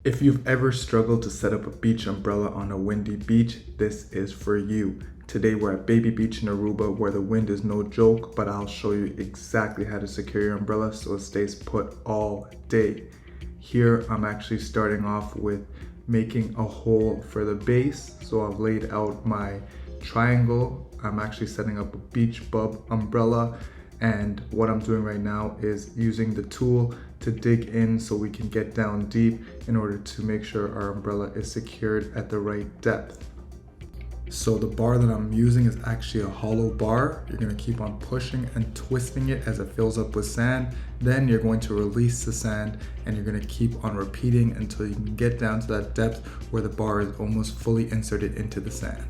If you've ever struggled to set up a beach umbrella on a windy beach, this is for you. Today we're at Baby Beach in Aruba where the wind is no joke, but I'll show you exactly how to secure your umbrella so it stays put all day. Here I'm actually starting off with making a hole for the base. So I've laid out my triangle. I'm actually setting up a BeachBub umbrella, and what I'm doing right now is using the tool to dig in so we can get down deep in order to make sure our umbrella is secured at the right depth. So the bar that I'm using is actually a hollow bar. You're going to keep on pushing and twisting it as it fills up with sand. Then you're going to release the sand and you're going to keep on repeating until you can get down to that depth where the bar is almost fully inserted into the sand.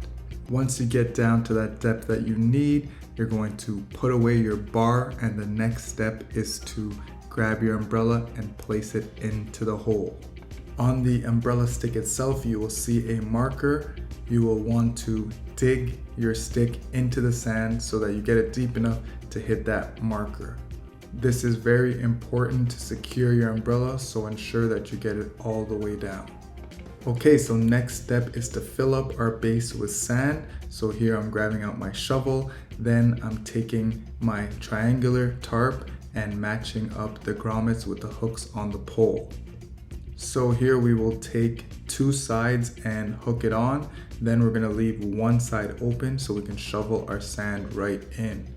Once you get down to that depth that you need, you're going to put away your bar, and the next step is to grab your umbrella and place it into the hole. On the umbrella stick itself, you will see a marker. You will want to dig your stick into the sand so that you get it deep enough to hit that marker. This is very important to secure your umbrella, so ensure that you get it all the way down. Okay, so next step is to fill up our base with sand. So here I'm grabbing out my shovel, then I'm taking my triangular tarp and matching up the grommets with the hooks on the pole. So here we will take two sides and hook it on. Then we're gonna leave one side open so we can shovel our sand right in.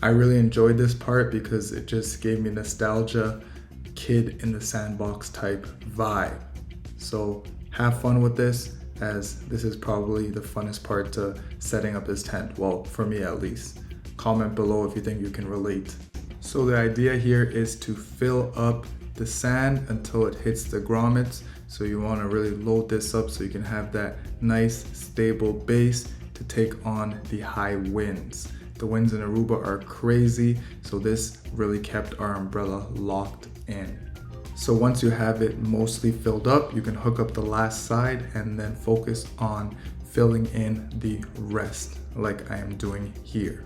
I really enjoyed this part because it just gave me nostalgia, kid in the sandbox type vibe. So have fun with this, as this is probably the funnest part to setting up this tent. Well, for me at least. Comment below if you think you can relate. So the idea here is to fill up the sand until it hits the grommets. So you want to really load this up so you can have that nice stable base to take on the high winds. The winds in Aruba are crazy, so this really kept our umbrella locked in. So once you have it mostly filled up, you can hook up the last side and then focus on filling in the rest like I am doing here.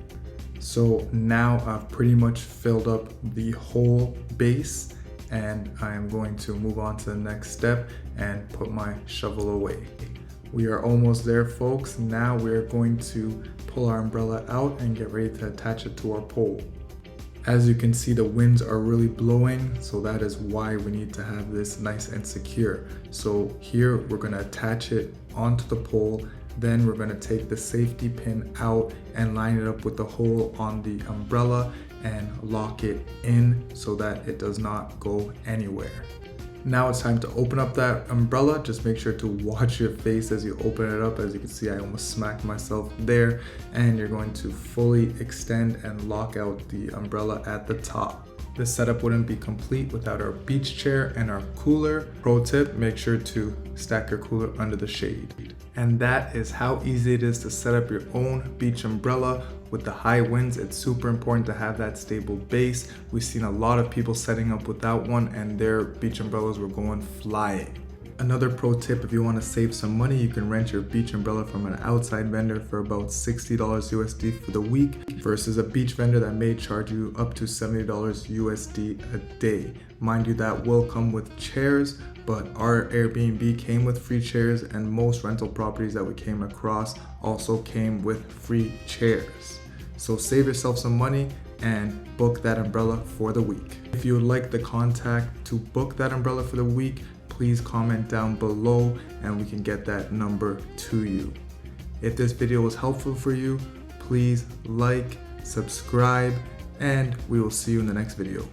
So now I've pretty much filled up the whole base, and I am going to move on to the next step and put my shovel away. We are almost there, folks. Now we're going to pull our umbrella out and get ready to attach it to our pole. As you can see, the winds are really blowing, so that is why we need to have this nice and secure. So here we're going to attach it onto the pole. Then we're going to take the safety pin out and line it up with the hole on the umbrella and lock it in so that it does not go anywhere. Now it's time to open up that umbrella. Just make sure to watch your face as you open it up. As you can see, I almost smacked myself there. And you're going to fully extend and lock out the umbrella at the top. This setup wouldn't be complete without our beach chair and our cooler. Pro tip, make sure to stack your cooler under the shade. And that is how easy it is to set up your own beach umbrella. With the high winds, it's super important to have that stable base. We've seen a lot of people setting up without one and their beach umbrellas were going flying. Another pro tip, if you want to save some money, you can rent your beach umbrella from an outside vendor for about $60 USD for the week versus a beach vendor that may charge you up to $70 USD a day. Mind you, that will come with chairs, but our Airbnb came with free chairs, and most rental properties that we came across also came with free chairs. So save yourself some money and book that umbrella for the week. If you would like the contact to book that umbrella for the week, please comment down below and we can get that number to you. If this video was helpful for you, please like, subscribe, and we will see you in the next video.